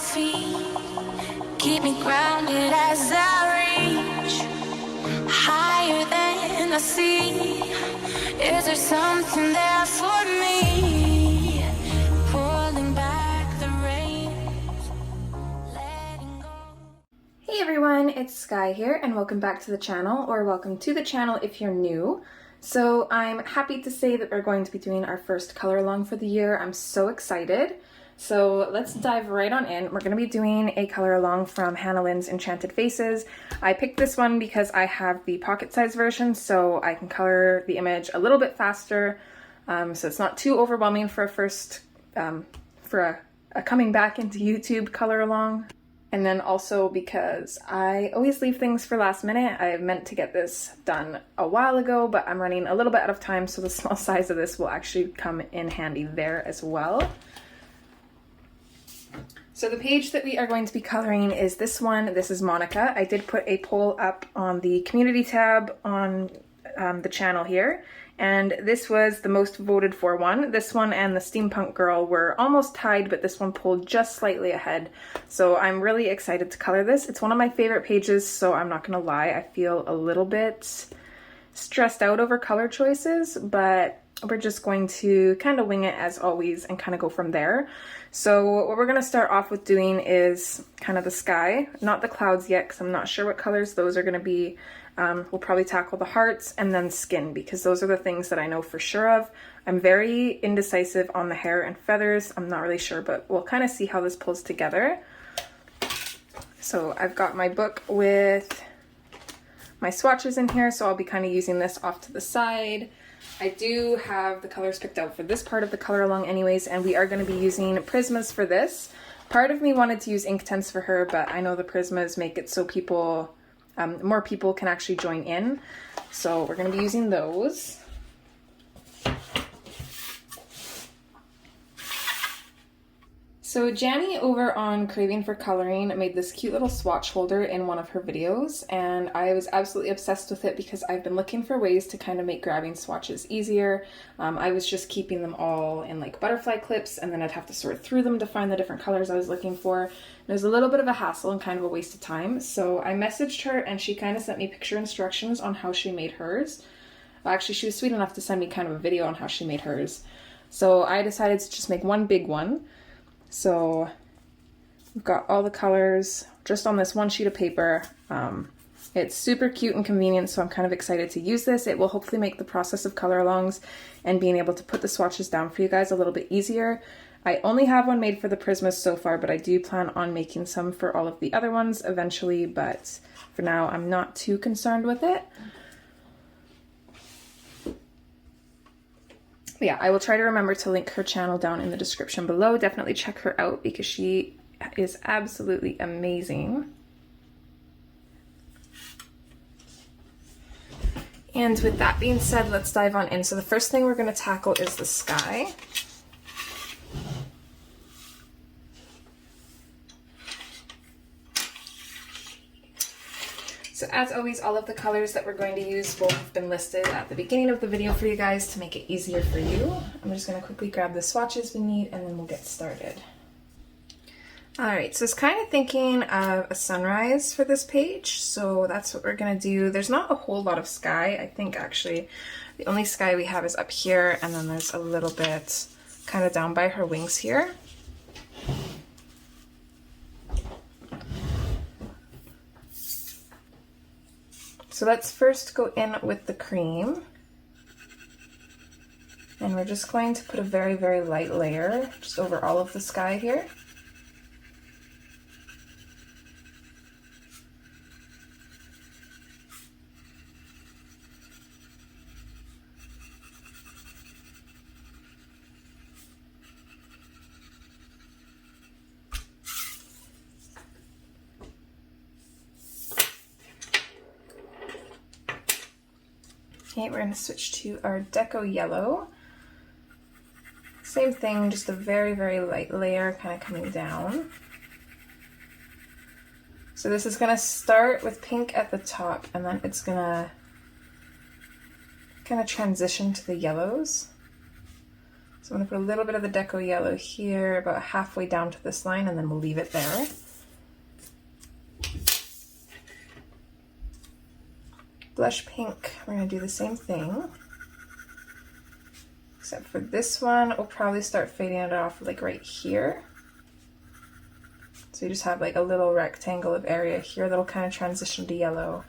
feet, keep me grounded as I reach higher than I see. Is there something there for me? Pulling back the reins, letting go. Hey everyone, it's Sky here and welcome back to the channel, or welcome to the channel if you're new. So I'm happy to say that we're going to be doing our first color along for the year. I'm so excited. So let's dive right on in. We're going to be doing a color along from Hannah Lynn's Enchanted Faces. I picked this one because I have the pocket size version, so I can color the image a little bit faster, so it's not too overwhelming for a first, for a coming back into YouTube color along. And then also because I always leave things for last minute. I meant to get this done a while ago, but I'm running a little bit out of time, so the small size of this will actually come in handy there as well. So the page that we are going to be coloring is this one. This is Monica. I did put a poll up on the community tab on the channel here, and this was the most voted for one. This one and the Steampunk Girl were almost tied, but this one pulled just slightly ahead. So I'm really excited to color this. It's one of my favorite pages, so I'm not gonna lie, I feel a little bit stressed out over color choices, but we're just going to kind of wing it as always and kind of go from there. So what we're going to start off with doing is kind of the sky, not the clouds yet because I'm not sure what colors those are going to be. We'll probably tackle the hearts and then skin because those are the things that I know for sure of. I'm very indecisive on the hair and feathers. I'm not really sure, but we'll kind of see how this pulls together. So I've got my book with my swatches in here, so I'll be kind of using this off to the side. I do have the colors picked out for this part of the color along anyways, and we are going to be using Prismas for this. Part of me wanted to use Inktense for her, but I know the Prismas make it so people, more people can actually join in. So we're going to be using those. So Jannie over on Craving for Coloring made this cute little swatch holder in one of her videos, and I was absolutely obsessed with it because I've been looking for ways to kind of make grabbing swatches easier. I was just keeping them all in like butterfly clips, and then I'd have to sort through them to find the different colors I was looking for. It was a little bit of a hassle and kind of a waste of time, so I messaged her and she kind of sent me picture instructions on how she made hers. Well, actually, she was sweet enough to send me kind of a video on how she made hers. So I decided to just make one big one. So we've got all the colors just on this one sheet of paper. It's super cute and convenient, so I'm kind of excited to use this. It will hopefully make the process of color alongs and being able to put the swatches down for you guys a little bit easier. I only have one made for the Prismas so far, but I do plan on making some for all of the other ones eventually, but for now I'm not too concerned with it. Yeah, I will try to remember to link her channel down in the description below. Definitely check her out because she is absolutely amazing. And with that being said, let's dive on in. So the first thing we're going to tackle is the sky. So as always, all of the colors that we're going to use will have been listed at the beginning of the video for you guys to make it easier for you. I'm just going to quickly grab the swatches we need and then we'll get started. Alright, so I was kind of thinking of a sunrise for this page, so that's what we're going to do. There's not a whole lot of sky. I think actually the only sky we have is up here, and then there's a little bit kind of down by her wings here. So let's first go in with the cream, and we're just going to put a very, very light layer just over all of the sky here. Okay, we're going to switch to our Deco Yellow. Same thing, just a very, very light layer kind of coming down. So this is going to start with pink at the top, and then it's going to kind of transition to the yellows. So I'm going to put a little bit of the deco yellow here, about halfway down to this line, and then we'll leave it there. Blush pink, we're going to do the same thing. Except for this one, we'll probably start fading it off like right here. So you just have like a little rectangle of area here that'll kind of transition to yellow.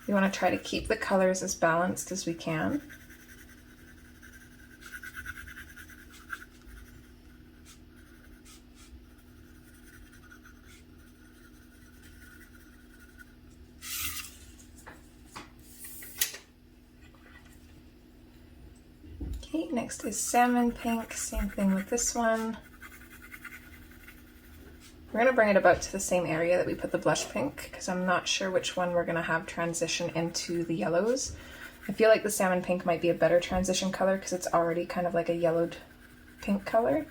You want to try to keep the colors as balanced as we can. Okay, next is Salmon Pink, same thing with this one. We're going to bring it about to the same area that we put the blush pink, because I'm not sure which one we're going to have transition into the yellows. I feel like the Salmon Pink might be a better transition color because it's already kind of like a yellowed pink color.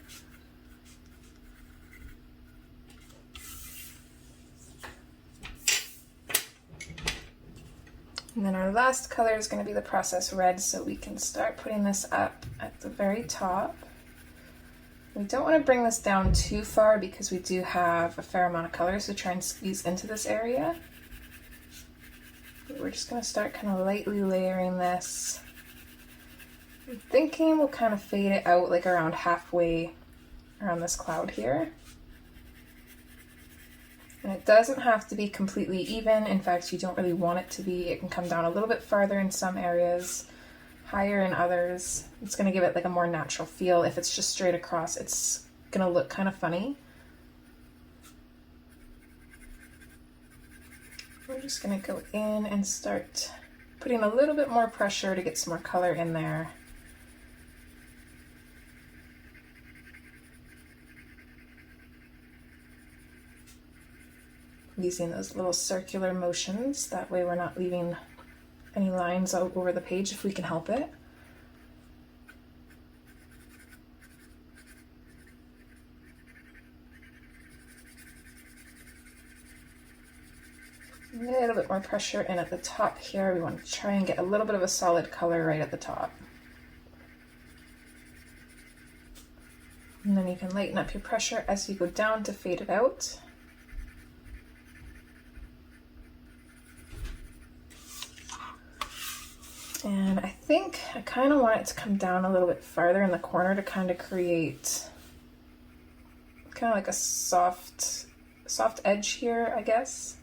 And then our last color is going to be the Process Red, so we can start putting this up at the very top. We don't want to bring this down too far because we do have a fair amount of color, so try and squeeze into this area. But we're just going to start kind of lightly layering this. I'm thinking we'll kind of fade it out like around halfway around this cloud here. And it doesn't have to be completely even. In fact, you don't really want it to be. It can come down a little bit farther in some areas, higher in others. It's going to give it like a more natural feel. If it's just straight across, it's going to look kind of funny. We're just going to go in and start putting a little bit more pressure to get some more color in there. Using those little circular motions, that way we're not leaving any lines out over the page if we can help it. A little bit more pressure in at the top here. We want to try and get a little bit of a solid color right at the top. And then you can lighten up your pressure as you go down to fade it out. And I think I kind of want it to come down a little bit farther in the corner to kind of create kind of like a soft edge here, I guess.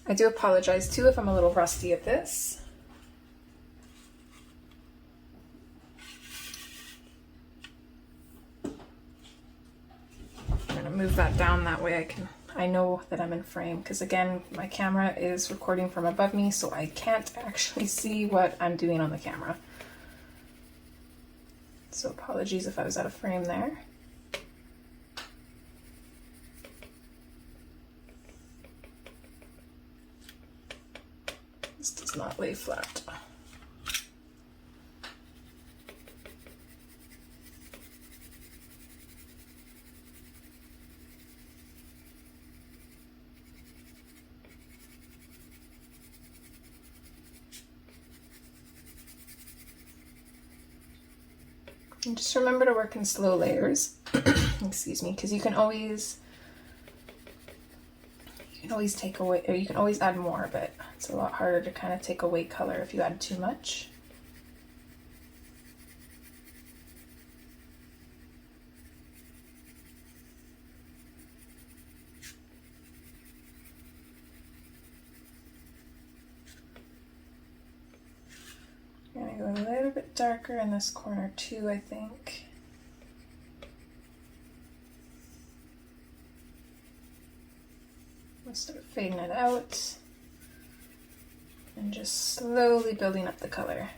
I do apologize too if I'm a little rusty at this. Move that down, that way I know that I'm in frame, because again my camera is recording from above me, so I can't actually see what I'm doing on the camera. So apologies if I was out of frame there. This does not lay flat. And just remember to work in slow layers, excuse me, because you can always take away, or you can always add more, but it's a lot harder to kind of take away color if you add too much. I'm going to go a little bit darker in this corner too, I think. We'll start fading it out and just slowly building up the color.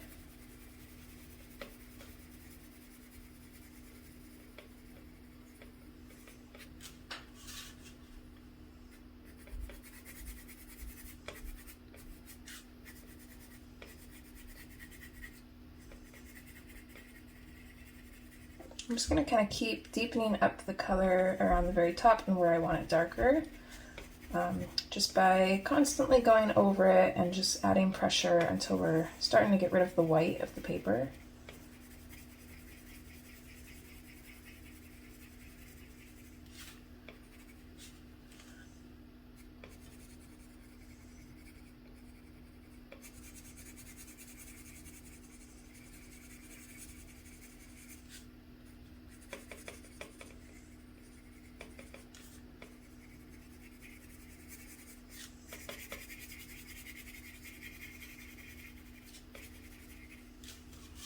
I'm just going to kind of keep deepening up the color around the very top and where I want it darker, just by constantly going over it and just adding pressure until we're starting to get rid of the white of the paper.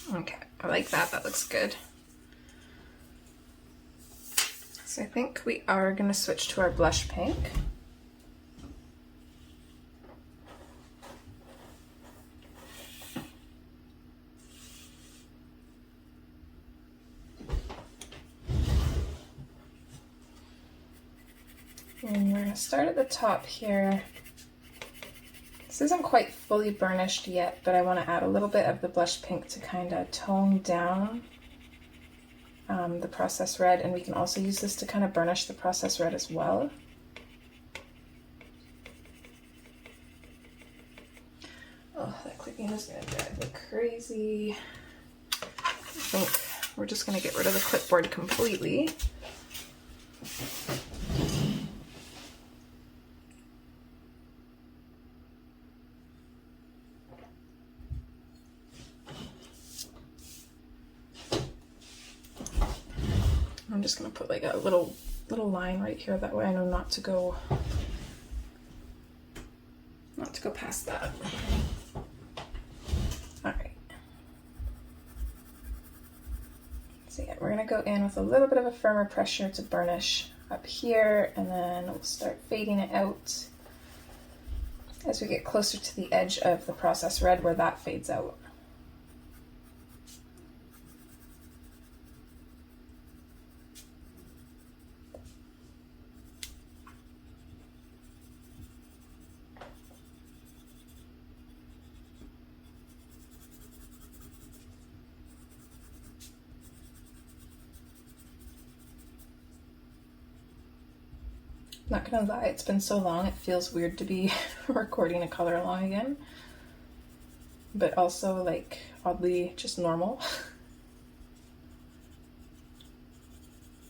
Okay, I like that, that looks good. So I think we are going to switch to our blush pink. And we're going to start at the top here. This isn't quite fully burnished yet, but I want to add a little bit of the blush pink to kind of tone down the process red, and we can also use this to kind of burnish the process red as well. Oh, that clicking is going to drive me crazy. I think we're just going to get rid of the clipboard completely. I'm just going to put like a little line right here, that way I know not to go past that. Alright. So yeah, we're going to go in with a little bit of a firmer pressure to burnish up here, and then we'll start fading it out as we get closer to the edge of the process red where that fades out. Not gonna lie, it's been so long, it feels weird to be recording a color along again, but also like oddly just normal.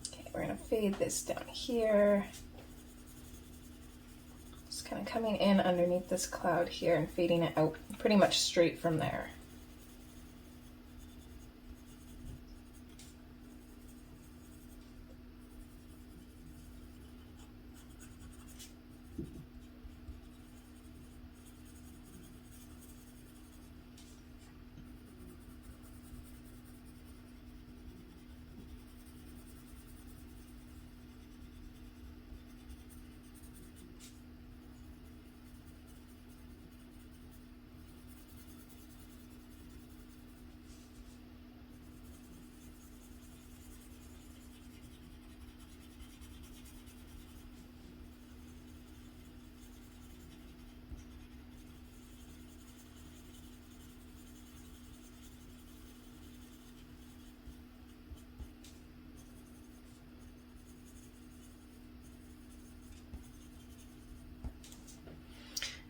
Okay, we're gonna fade this down here. Just kind of coming in underneath this cloud here and fading it out pretty much straight from there.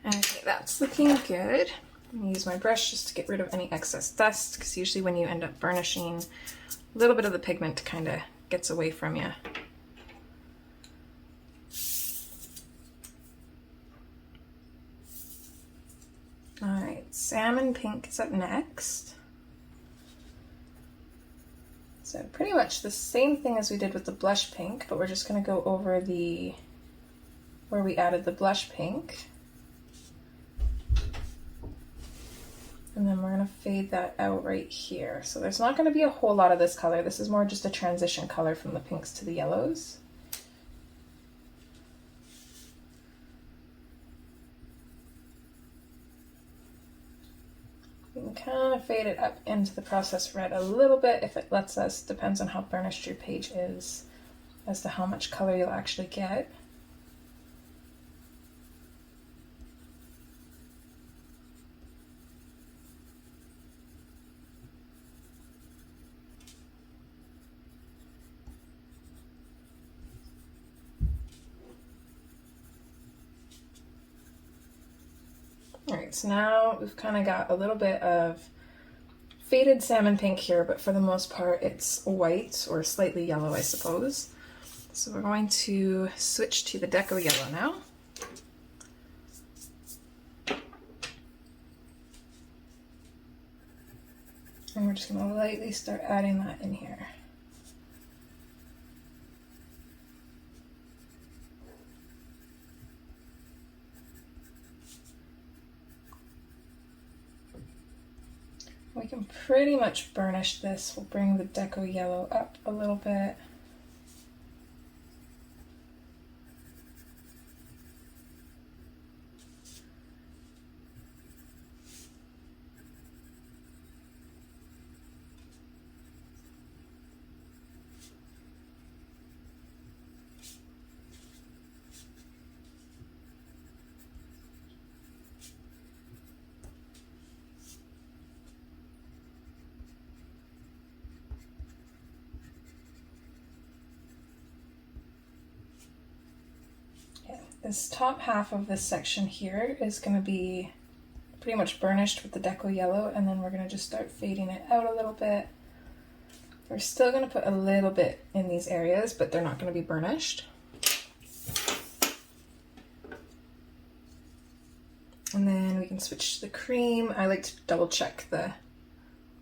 Okay, that's looking good. I'm gonna use my brush just to get rid of any excess dust, because usually when you end up burnishing, a little bit of the pigment kind of gets away from you. Alright, Salmon Pink is up next. So pretty much the same thing as we did with the blush pink, but we're just going to go over where we added the blush pink. And then we're going to fade that out right here. So there's not going to be a whole lot of this color. This is more just a transition color from the pinks to the yellows. You can kind of fade it up into the process red a little bit if it lets us. Depends on how burnished your page is as to how much color you'll actually get. Alright, so now we've kind of got a little bit of faded salmon pink here, but for the most part it's white or slightly yellow, I suppose. So we're going to switch to the Deco Yellow now. And we're just going to lightly start adding that in here. We can pretty much burnish this. We'll bring the Deco Yellow up a little bit. This top half of this section here is going to be pretty much burnished with the Deco Yellow, and then we're going to just start fading it out a little bit. We're still going to put a little bit in these areas, but they're not going to be burnished. And then we can switch to the cream. I like to double check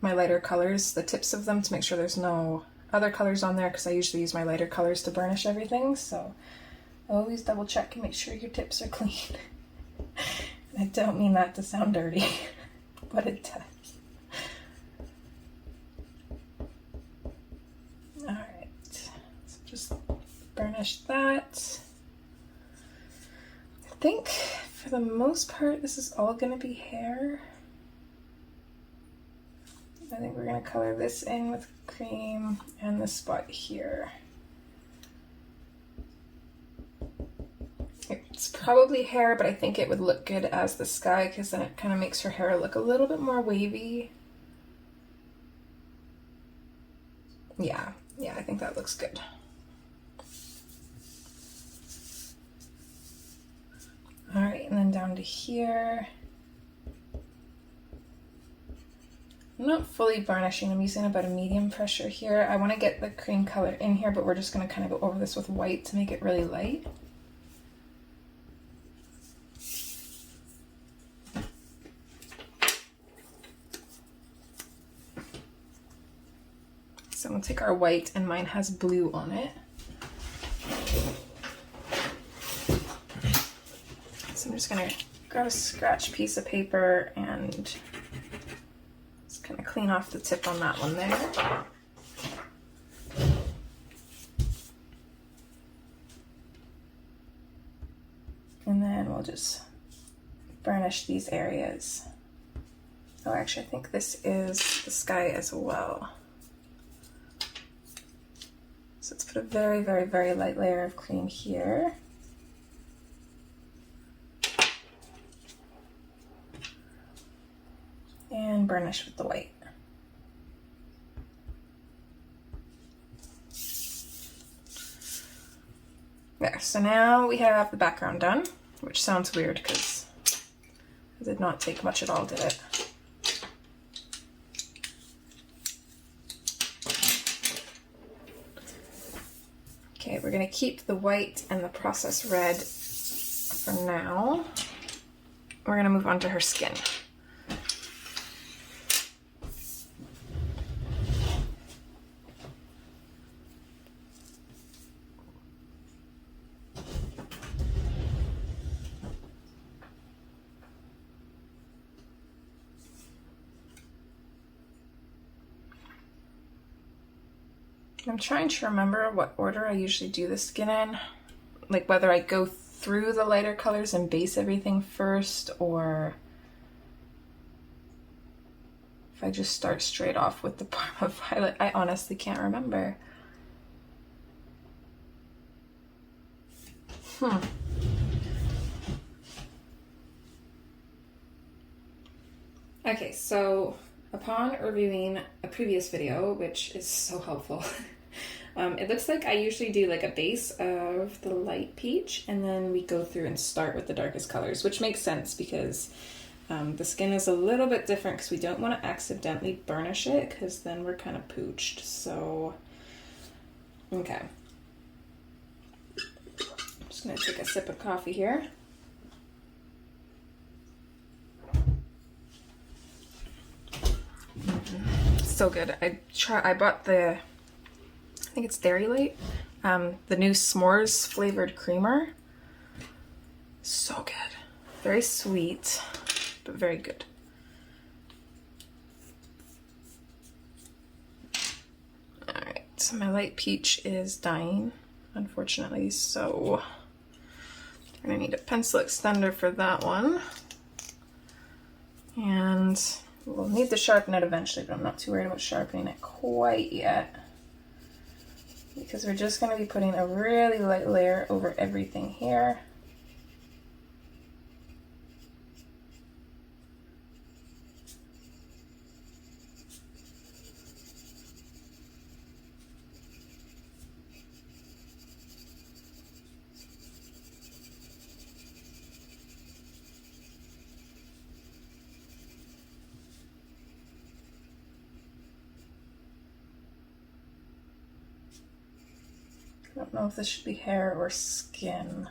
my lighter colors, the tips of them, to make sure there's no other colors on there, because I usually use my lighter colors to burnish everything, so always double check and make sure your tips are clean. I don't mean that to sound dirty, but it does. Alright, so just burnish that. I think for the most part this is all going to be hair. I think we're going to color this in with cream and this spot here. It's probably hair, but I think it would look good as the sky, because then it kind of makes her hair look a little bit more wavy. Yeah, I think that looks good. All right, and then down to here. I'm not fully varnishing, I'm using about a medium pressure here. I want to get the cream color in here, but we're just going to kind of go over this with white to make it really light. So we'll take our white, and mine has blue on it. So I'm just going to grab a scratch piece of paper and just kind of clean off the tip on that one there. And then we'll just burnish these areas. Oh, actually, I think this is the sky as well. So let's put a very, very, very light layer of cream here. And burnish with the white. There, so now we have the background done, which sounds weird because it did not take much at all, did it? Okay, we're going to keep the white and the processed red for now. We're going to move on to her skin. I'm trying to remember what order I usually do the skin in, like whether I go through the lighter colors and base everything first, or if I just start straight off with the Parma Violet. I honestly can't remember. Okay, so upon reviewing a previous video, which is so helpful, it looks like I usually do like a base of the light peach, and then we go through and start with the darkest colors, which makes sense because The skin is a little bit different because we don't want to accidentally burnish it because then we're kind of pooched. So, okay. I'm just going to take a sip of coffee here. So good. I bought the, I think it's Dairy Light, the new s'mores flavored creamer. So good. Very sweet, but very good. All right, so my light peach is dying, unfortunately, so I'm gonna need a pencil extender for that one. And we'll need to sharpen it eventually, but I'm not too worried about sharpening it quite yet, because we're just going to be putting a really light layer over everything here. I don't know if this should be hair or skin.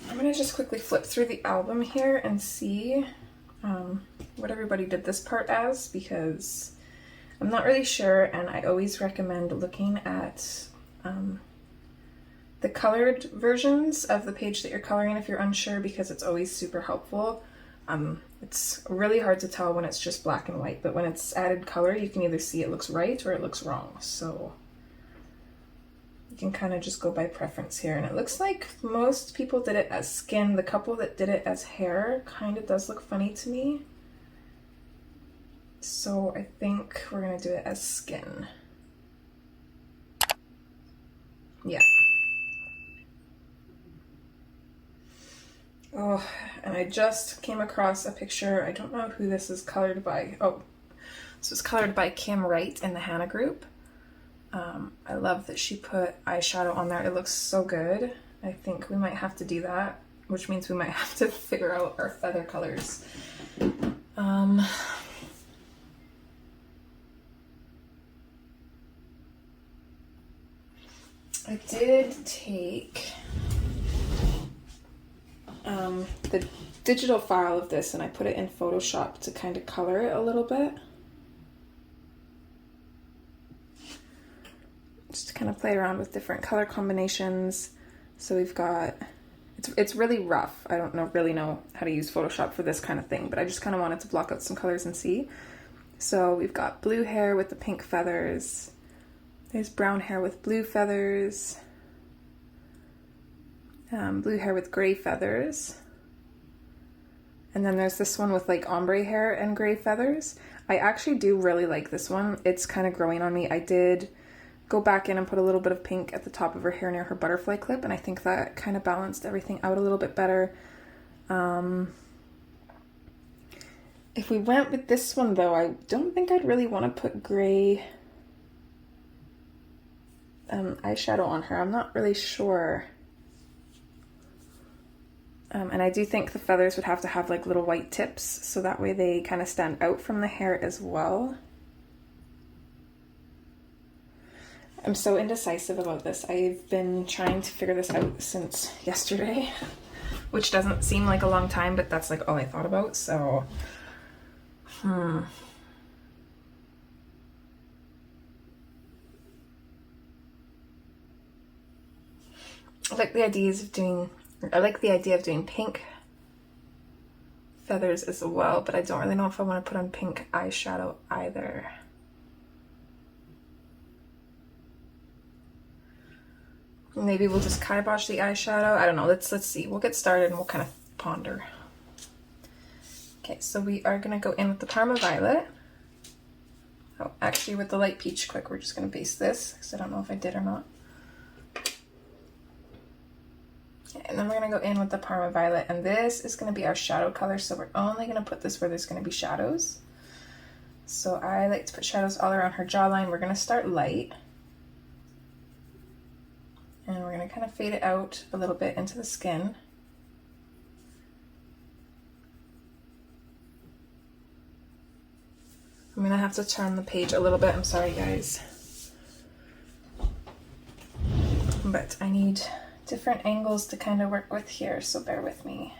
I'm gonna just quickly flip through the album here and see what everybody did this part as, because I'm not really sure, and I always recommend looking at the colored versions of the page that you're coloring if you're unsure, because it's always super helpful. It's really hard to tell when it's just black and white, but when it's added color, you can either see it looks right or it looks wrong. So you can kind of just go by preference here. And it looks like most people did it as skin. The couple that did it as hair kind of does look funny to me. So I think we're gonna do it as skin. Yeah. Oh, and I just came across a picture. I don't know who this is colored by. Oh, this was colored by Kim Wright in the Hannah group. I love that she put eyeshadow on there. It looks so good. I think we might have to do that, which means we might have to figure out our feather colors. I did take the digital file of this and I put it in Photoshop to kind of color it a little bit. Just to kind of play around with different color combinations. So we've got, it's really rough. I don't really know how to use Photoshop for this kind of thing, but I just kind of wanted to block out some colors and see. So we've got blue hair with the pink feathers. There's brown hair with blue feathers. Blue hair with gray feathers. And then there's this one with like ombre hair and gray feathers. I actually do really like this one. It's kind of growing on me. I did go back in and put a little bit of pink at the top of her hair near her butterfly clip, and I think that kind of balanced everything out a little bit better. If we went with this one though, I don't think I'd really want to put gray eyeshadow on her. I'm not really sure. And I do think the feathers would have to have like little white tips, so that way they kind of stand out from the hair as well. I'm so indecisive about this. I've been trying to figure this out since yesterday, which doesn't seem like a long time, but that's like all I thought about, so I like the idea of doing pink feathers as well, but I don't really know if I want to put on pink eyeshadow either. Maybe we'll just kibosh the eyeshadow. I don't know. Let's see. We'll get started and we'll kind of ponder. Okay, so we are going to go in with the Parma Violet. Oh, actually with the light peach quick, we're just going to base this because I don't know if I did or not. Okay, and then we're going to go in with the Parma Violet, and this is going to be our shadow color, so we're only going to put this where there's going to be shadows. So I like to put shadows all around her jawline. We're going to start light. And we're going to kind of fade it out a little bit into the skin. I'm going to have to turn the page a little bit. I'm sorry, guys. But I need different angles to kind of work with here, so bear with me.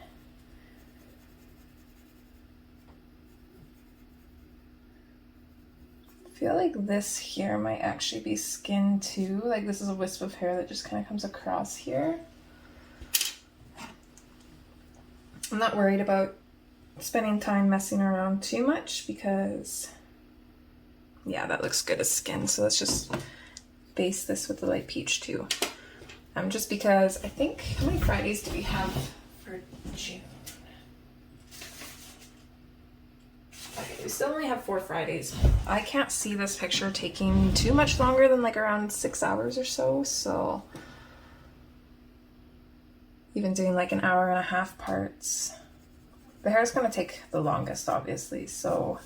I feel like this here might actually be skin too. Like this is a wisp of hair that just kind of comes across here. I'm not worried about spending time messing around too much because, yeah, that looks good as skin. So let's just base this with the light peach too. Just because I think, how many Fridays do we have for June? Okay, we still only have 4 Fridays. I can't see this picture taking too much longer than like around 6 hours or so, so even doing like an hour and a half parts. The hair is going to take the longest, obviously, so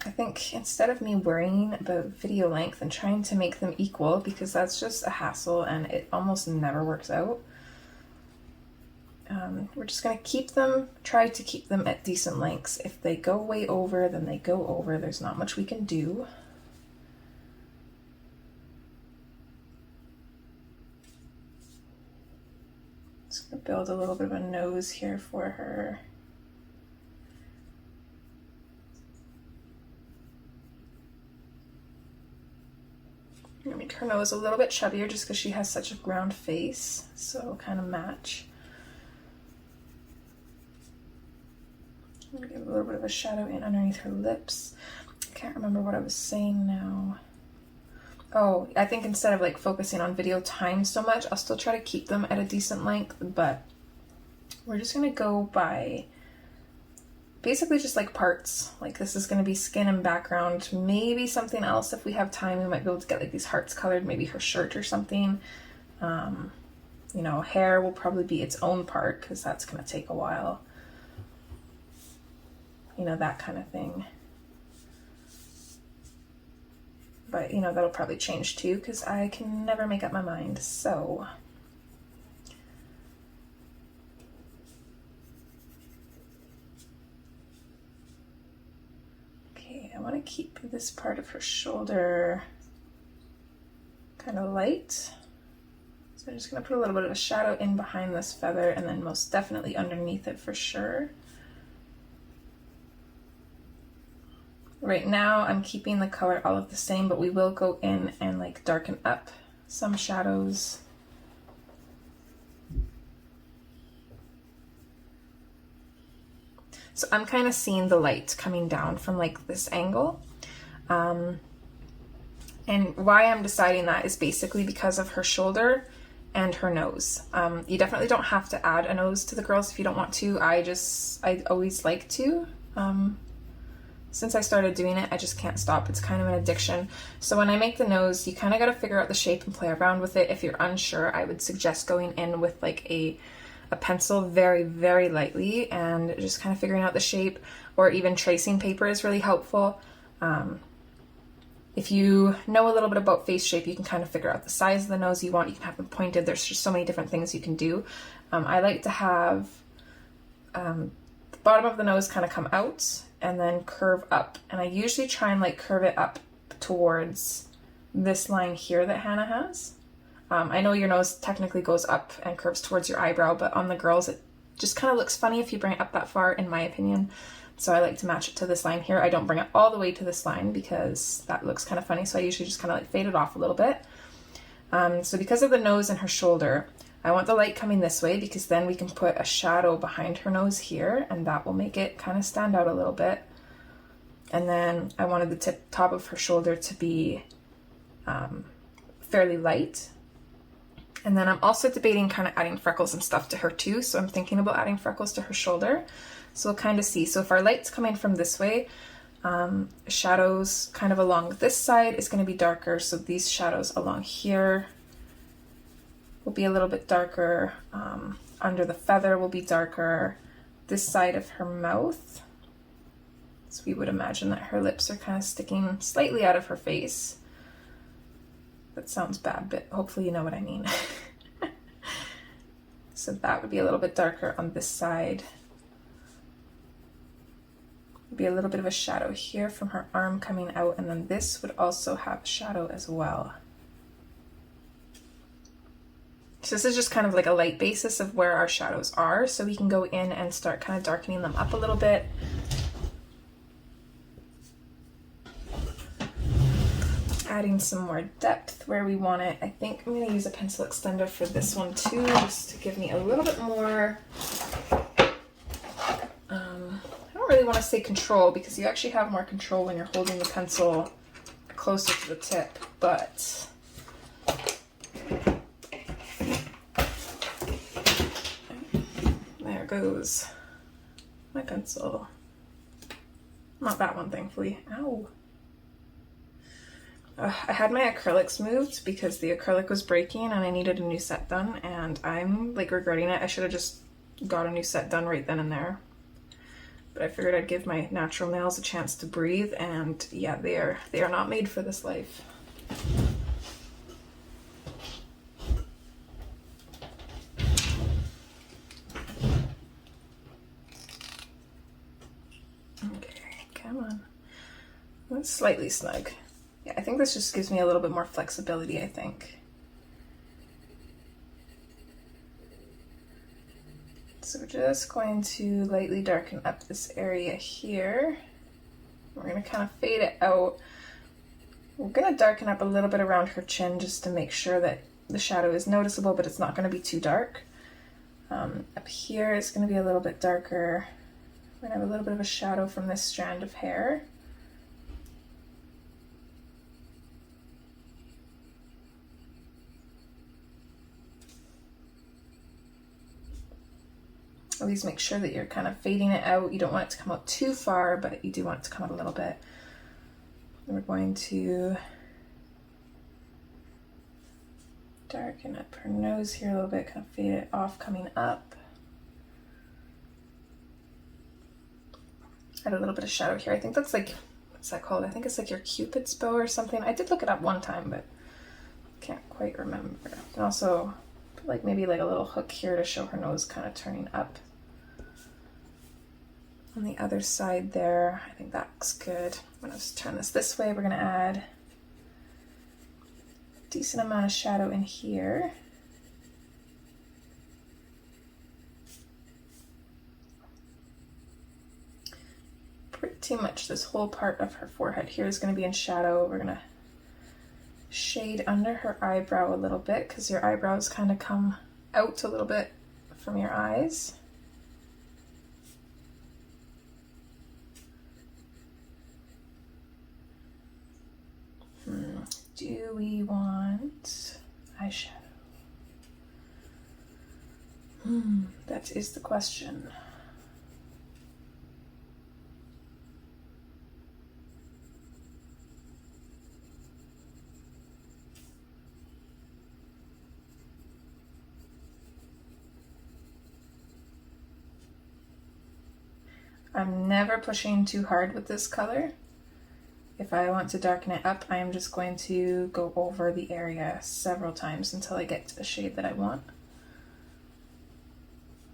I think instead of me worrying about video length and trying to make them equal, because that's just a hassle and it almost never works out, we're just going to try to keep them at decent lengths. If they go way over, then they go over. There's not much we can do. Just going to build a little bit of a nose here for her. I'm going to make her nose a little bit chubbier just because she has such a round face, so kind of match. I'm going to give a little bit of a shadow in underneath her lips. I can't remember what I was saying now. Oh, I think instead of like focusing on video time so much, I'll still try to keep them at a decent length, but we're just going to go by basically just like parts. Like this is going to be skin and background, maybe something else if we have time. We might be able to get like these hearts colored, maybe her shirt or something. You know, hair will probably be its own part because that's going to take a while. You know, that kind of thing. But, you know, that'll probably change too because I can never make up my mind. So okay, I want to keep this part of her shoulder kind of light. So I'm just going to put a little bit of a shadow in behind this feather and then most definitely underneath it for sure. Right now I'm keeping the color all of the same, but we will go in and like darken up some shadows. So I'm kind of seeing the light coming down from like this angle. And why I'm deciding that is basically because of her shoulder and her nose. You definitely don't have to add a nose to the girls if you don't want to. I always like to. Since I started doing it, I just can't stop. It's kind of an addiction. So when I make the nose, you kind of got to figure out the shape and play around with it. If you're unsure, I would suggest going in with like a pencil very, very lightly and just kind of figuring out the shape, or even tracing paper is really helpful. If you know a little bit about face shape, you can kind of figure out the size of the nose you want. You can have them pointed. There's just so many different things you can do. I like to have the bottom of the nose kind of come out and then curve up. And I usually try and like curve it up towards this line here that Hannah has. I know your nose technically goes up and curves towards your eyebrow, but on the girls, just kind of looks funny if you bring it up that far, in my opinion. So I like to match it to this line here. I don't bring it all the way to this line because that looks kind of funny. So I usually just kind of like fade it off a little bit. So because of the nose and her shoulder, I want the light coming this way because then we can put a shadow behind her nose here and that will make it kind of stand out a little bit. And then I wanted the top of her shoulder to be fairly light. And then I'm also debating kind of adding freckles and stuff to her too. So I'm thinking about adding freckles to her shoulder. So we'll kind of see. So if our light's coming from this way, shadows kind of along this side is going to be darker. So these shadows along here will be a little bit darker. Under the feather will be darker. This side of her mouth. So we would imagine that her lips are kind of sticking slightly out of her face. That sounds bad, but hopefully you know what I mean. So that would be a little bit darker on this side. Be a little bit of a shadow here from her arm coming out, and then this would also have a shadow as well. So this is just kind of like a light basis of where our shadows are, so we can go in and start kind of darkening them up a little bit. Adding some more depth where we want it. I think I'm going to use a pencil extender for this one too, just to give me a little bit more I don't really want to say control because you actually have more control when you're holding the pencil closer to the tip, but there goes my pencil. Not that one, thankfully. Ow. I had my acrylics moved because the acrylic was breaking and I needed a new set done, and I'm like regretting it. I should have just got a new set done right then and there. But I figured I'd give my natural nails a chance to breathe, and yeah, they are not made for this life. Okay, come on. That's slightly snug. Yeah, I think this just gives me a little bit more flexibility, I think. So we're just going to lightly darken up this area here. We're going to kind of fade it out. We're going to darken up a little bit around her chin just to make sure that the shadow is noticeable, but it's not going to be too dark. Up here it's going to be a little bit darker. We're going to have a little bit of a shadow from this strand of hair. Always make sure that you're kind of fading it out. You don't want it to come out too far, but you do want it to come out a little bit. And we're going to darken up her nose here a little bit, kind of fade it off coming up. Add a little bit of shadow here. I think that's like, what's that called? I think it's like your Cupid's bow or something. I did look it up one time, but can't quite remember. And also put like maybe like a little hook here to show her nose kind of turning up. On the other side there, I think that looks good. I'm gonna just turn this way. We're gonna add a decent amount of shadow in here. Pretty much this whole part of her forehead here is gonna be in shadow. We're gonna shade under her eyebrow a little bit because your eyebrows kind of come out a little bit from your eyes. Do we want eyeshadow? That is the question. I'm never pushing too hard with this color. If I want to darken it up, I am just going to go over the area several times until I get to the shade that I want.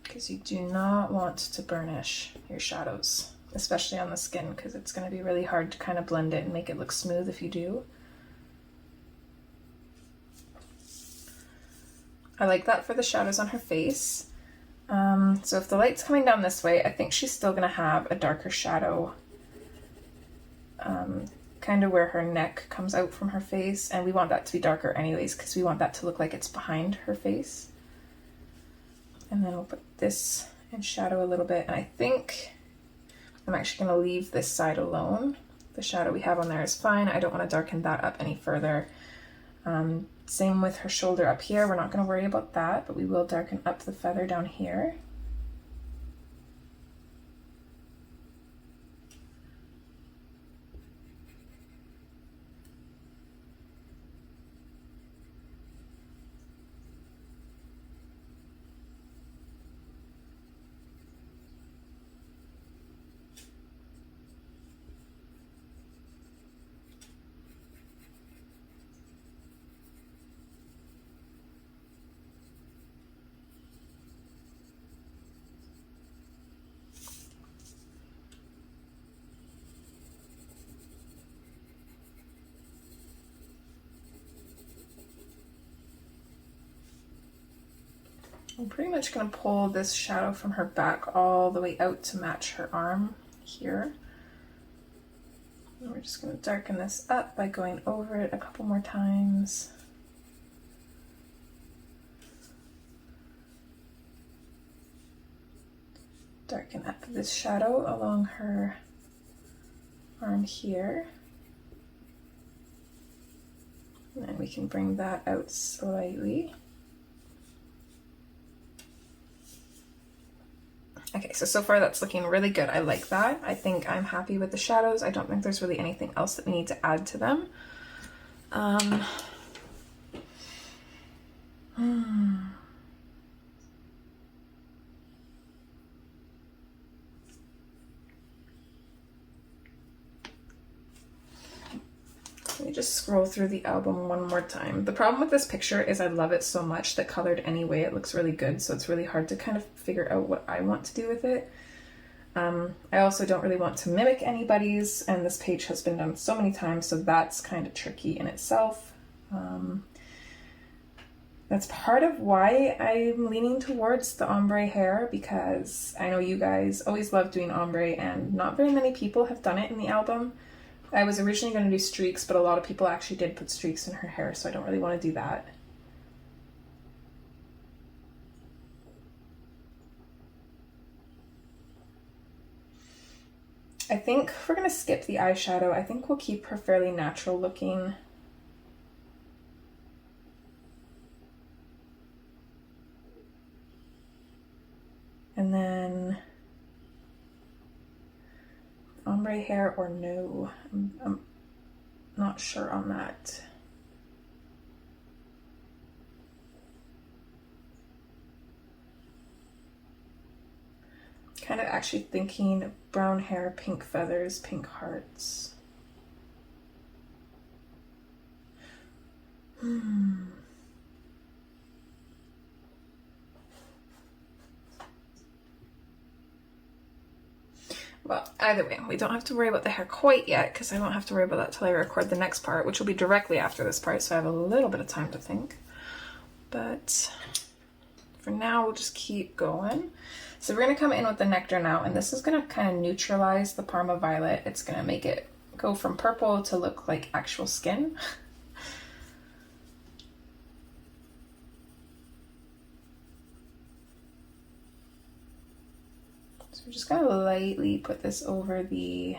Because you do not want to burnish your shadows, especially on the skin, because it's going to be really hard to kind of blend it and make it look smooth if you do. I like that for the shadows on her face. So if the light's coming down this way, I think she's still gonna have a darker shadow, kind of where her neck comes out from her face, and we want that to be darker anyways because we want that to look like it's behind her face. And then we'll put this in shadow a little bit, and I think I'm actually gonna leave this side alone. The shadow we have on there is fine. I don't want to darken that up any further. Same with her shoulder up here. We're not going to worry about that, but we will darken up the feather down here. I'm pretty much going to pull this shadow from her back all the way out to match her arm here. And we're just going to darken this up by going over it a couple more times. Darken up this shadow along her arm here. And then we can bring that out slightly. Okay, so far that's looking really good. I like that. I think I'm happy with the shadows. I don't think there's really anything else that we need to add to them. Let me just scroll through the album one more time. The problem with this picture is I love it so much that colored anyway, it looks really good, so it's really hard to kind of figure out what I want to do with it. I also don't really want to mimic anybody's, and this page has been done so many times, so that's kind of tricky in itself. That's part of why I'm leaning towards the ombre hair, because I know you guys always love doing ombre, and not very many people have done it in the album. I was originally going to do streaks, but a lot of people actually did put streaks in her hair, so I don't really want to do that. I think we're going to skip the eyeshadow. I think we'll keep her fairly natural looking. And then ombre hair or no, I'm not sure on that. Kind of actually thinking brown hair, pink feathers, pink hearts. Well, either way, we don't have to worry about the hair quite yet, because I won't have to worry about that till I record the next part, which will be directly after this part, so I have a little bit of time to think. But for now, we'll just keep going. So we're going to come in with the Nectar now, and this is going to kind of neutralize the Parma Violet. It's going to make it go from purple to look like actual skin. So we're just going to lightly put this over the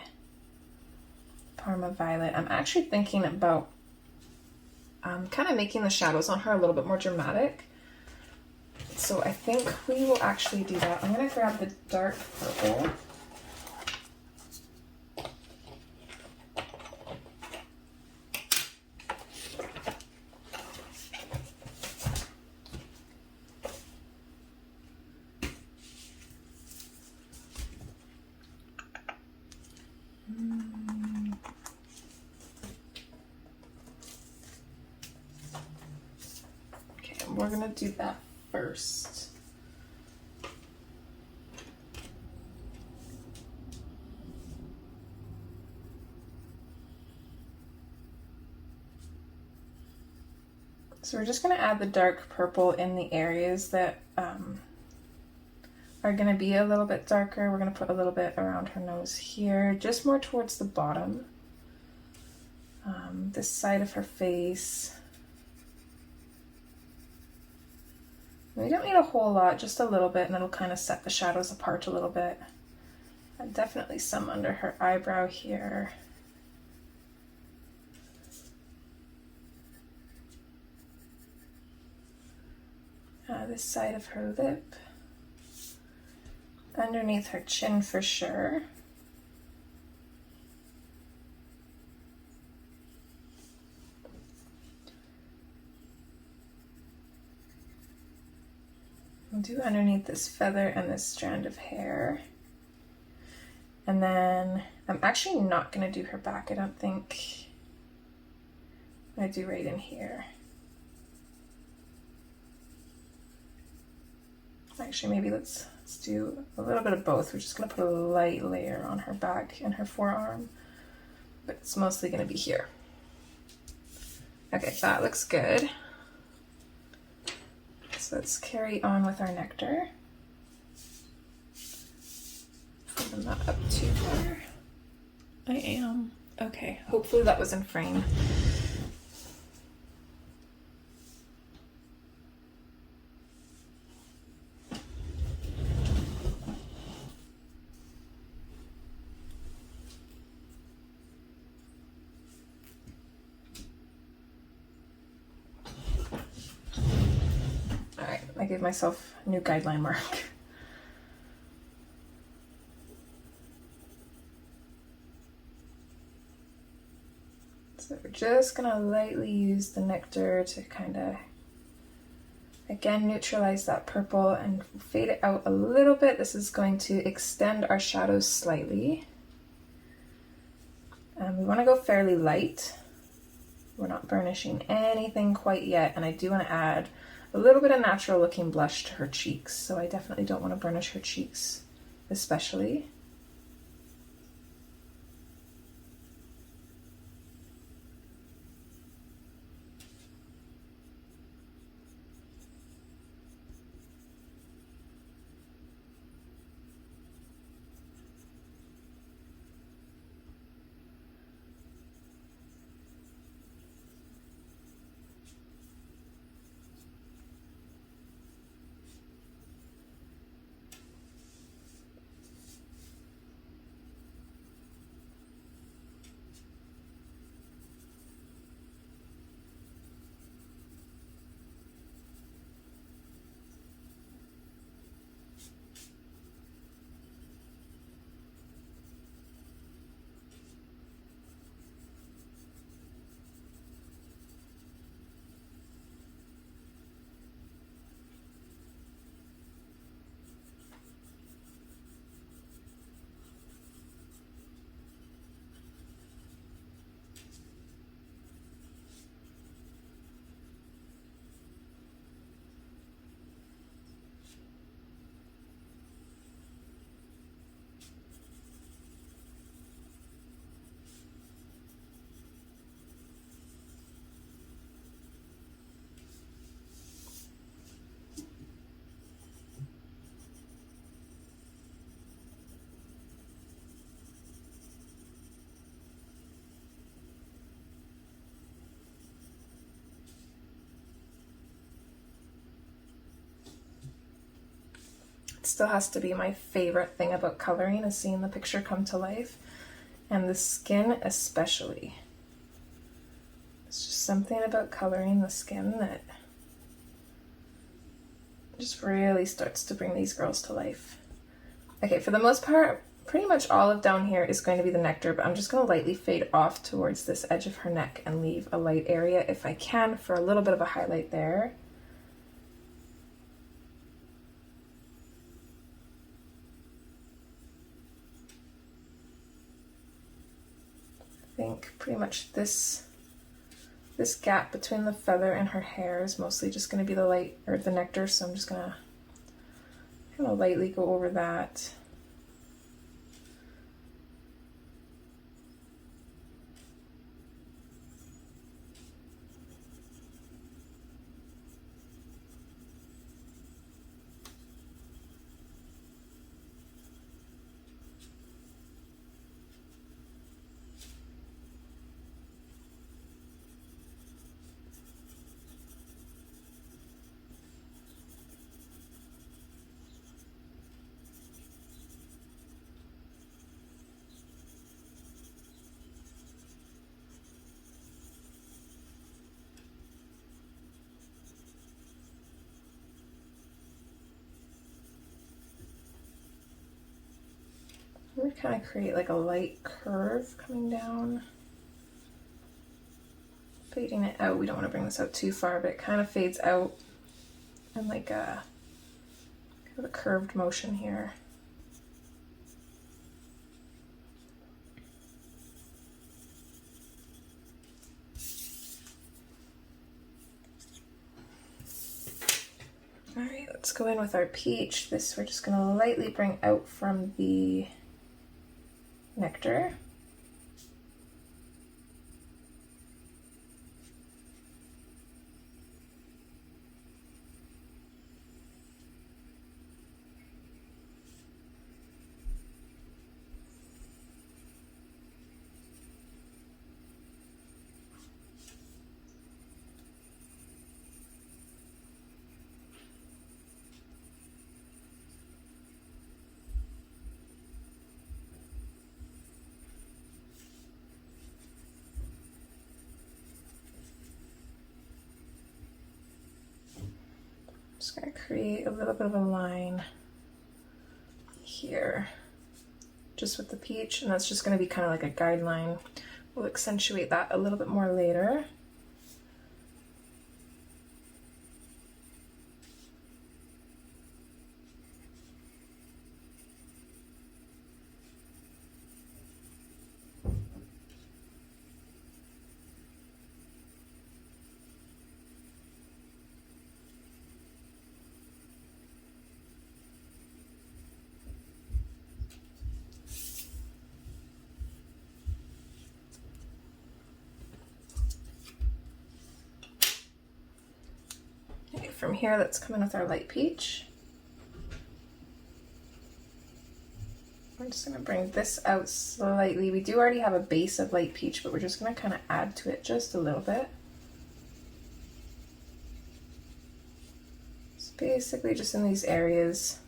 Parma Violet. I'm actually thinking about kind of making the shadows on her a little bit more dramatic. So I think we will actually do that. I'm going to grab the dark purple. Okay, we're going to do that first. So we're just going to add the dark purple in the areas that are going to be a little bit darker. We're going to put a little bit around her nose here, just more towards the bottom. This side of her face. We don't need a whole lot, just a little bit, and it'll kind of set the shadows apart a little bit. And definitely some under her eyebrow here. This side of her lip. Underneath her chin for sure. I'll do underneath this feather and this strand of hair. And then I'm actually not going to do her back, I don't think. I'm going to do right in here. Actually, maybe let's do a little bit of both. We're just going to put a light layer on her back and her forearm, but it's mostly going to be here. Okay, that looks good. So let's carry on with our Nectar. Open that up to her. I am. Okay, hopefully that was in frame. I gave myself a new guideline mark. So we're just gonna lightly use the Nectar to kind of, again, neutralize that purple and fade it out a little bit. This is going to extend our shadows slightly. We want to go fairly light. We're not burnishing anything quite yet, and I do want to add a little bit of natural looking blush to her cheeks, so I definitely don't want to burnish her cheeks especially. It still has to be my favorite thing about coloring, is seeing the picture come to life, and the skin especially. It's just something about coloring the skin that just really starts to bring these girls to life. Okay, for the most part, pretty much all of down here is going to be the Nectar, but I'm just going to lightly fade off towards this edge of her neck and leave a light area, if I can, for a little bit of a highlight there. I think pretty much this gap between the feather and her hair is mostly just going to be the light, or the Nectar, so I'm just going to kind of lightly go over that. I'm gonna kind of create like a light curve coming down, fading it out. We don't want to bring this out too far, but it kind of fades out in like a kind of a curved motion here. All right, let's go in with our peach. This we're just gonna lightly bring out from the nectar. Just going to create a little bit of a line here, just with the peach, and that's just going to be kind of like a guideline. We'll accentuate that a little bit more later. From here, let's come in with our light peach. We're just going to bring this out slightly. We do already have a base of light peach, but we're just going to kind of add to it just a little bit. It's basically just in these areas,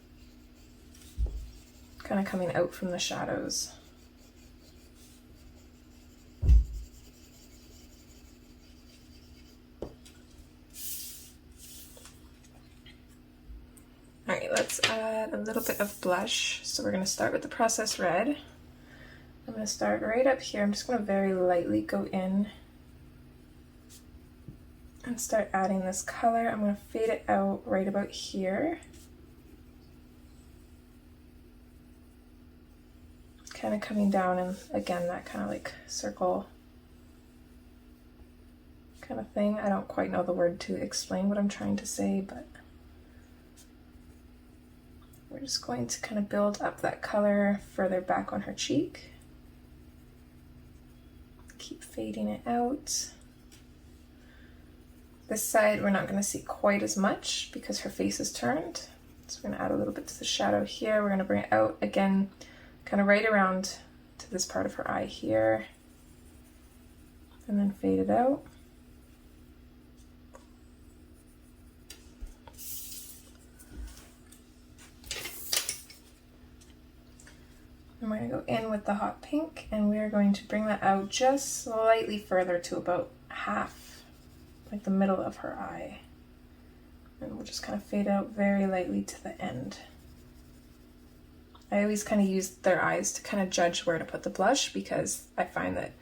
kind of coming out from the shadows. Alright, let's add a little bit of blush. So we're going to start with the Processed Red. I'm going to start right up here. I'm just going to very lightly go in and start adding this color. I'm going to fade it out right about here. Kind of coming down, and again, that kind of like circle kind of thing. I don't quite know the word to explain what I'm trying to say, but we're just going to kind of build up that color further back on her cheek. Keep fading it out. This side we're not going to see quite as much because her face is turned. So we're going to add a little bit to the shadow here. We're going to bring it out again, kind of right around to this part of her eye here. And then fade it out. And we're going to go in with the hot pink, and we're going to bring that out just slightly further to about half, like the middle of her eye. And we'll just kind of fade out very lightly to the end. I always kind of use their eyes to kind of judge where to put the blush, because I find that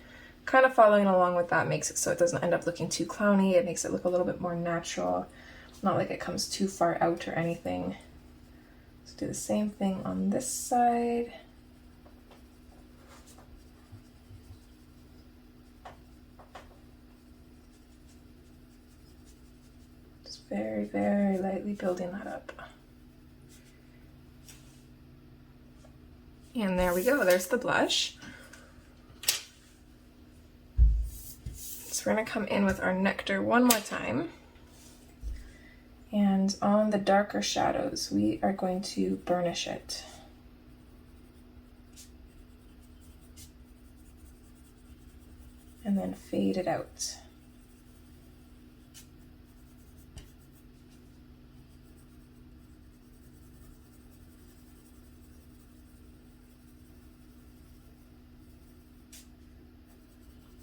kind of following along with that makes it so it doesn't end up looking too clowny. It makes it look a little bit more natural, not like it comes too far out or anything. Let's do the same thing on this side. Very, very lightly building that up. And there we go, there's the blush. So we're gonna come in with our Nectar one more time. And on the darker shadows, we are going to burnish it. And then fade it out.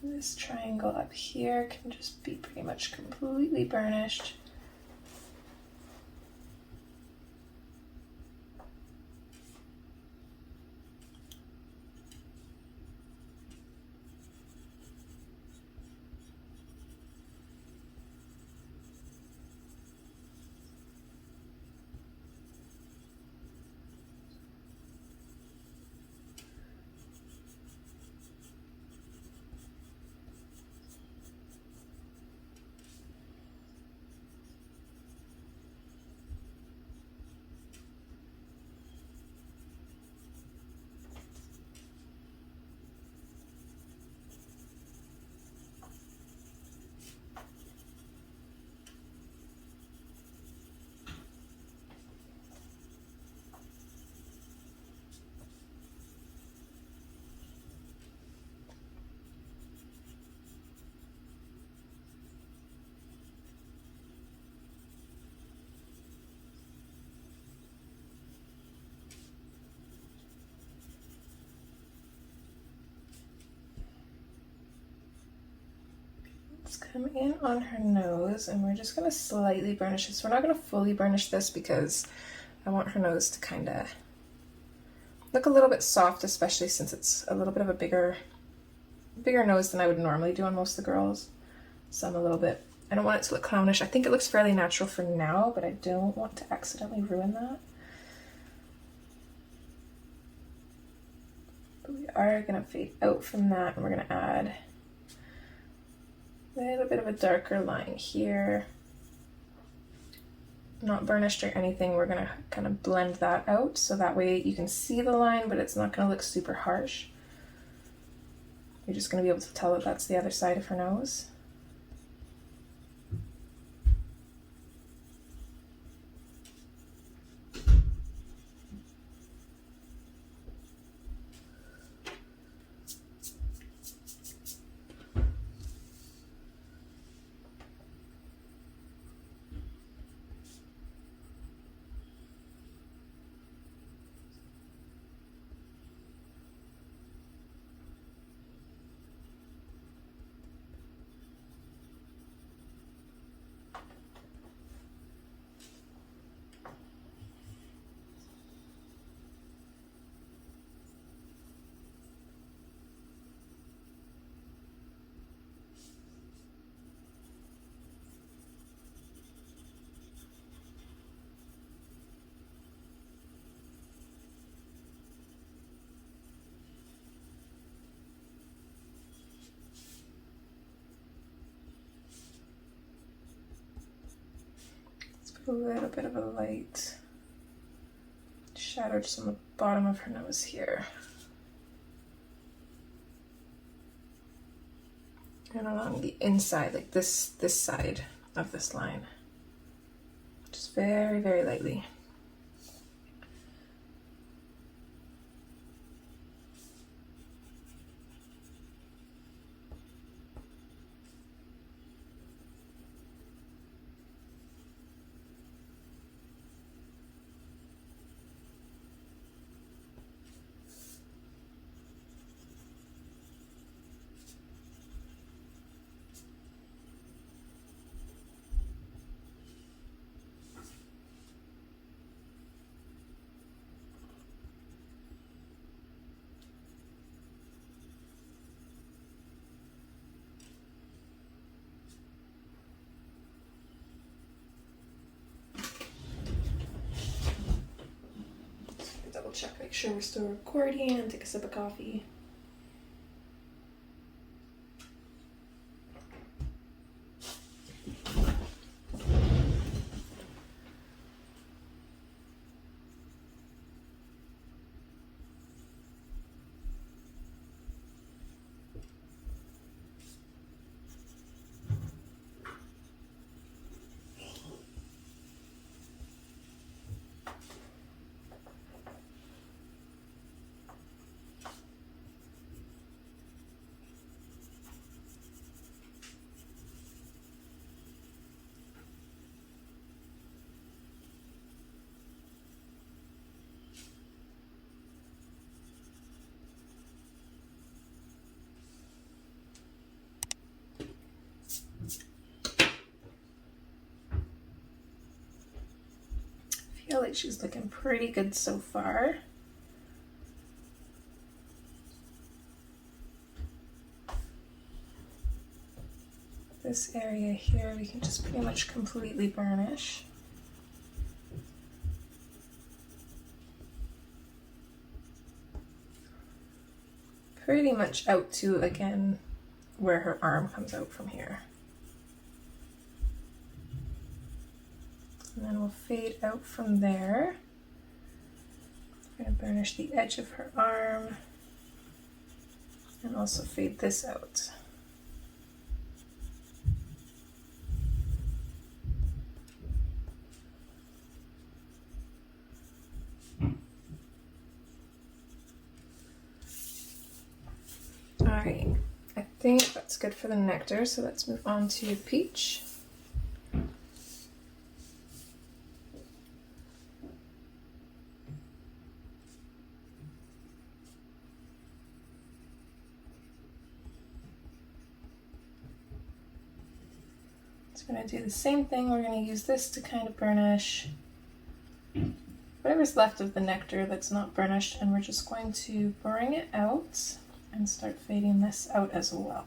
This triangle up here can just be pretty much completely burnished. Let's come in on her nose, and we're just gonna slightly burnish this. We're not gonna fully burnish this because I want her nose to kind of look a little bit soft, especially since it's a little bit of a bigger nose than I would normally do on most of the girls. So I'm a little bit, I don't want it to look clownish. I think it looks fairly natural for now, but I don't want to accidentally ruin that. But we are gonna fade out from that, and we're gonna add a little bit of a darker line here. Not burnished or anything. We're gonna kind of blend that out so that way you can see the line, but it's not gonna look super harsh. You're just gonna be able to tell that that's the other side of her nose. A little bit of a light shadow just on the bottom of her nose here. And along the inside, like this side of this line. Just very, very lightly. Double check, make sure we're still recording, and take a sip of coffee. I feel like she's looking pretty good so far. This area here we can just pretty much completely burnish. Pretty much out to, again, where her arm comes out from here. And then we'll fade out from there. I'm going to burnish the edge of her arm and also fade this out. Alright, I think that's good for the Nectar, so let's move on to Peach. So we're going to do the same thing. We're going to use this to kind of burnish whatever's left of the nectar that's not burnished, and we're just going to bring it out and start fading this out as well.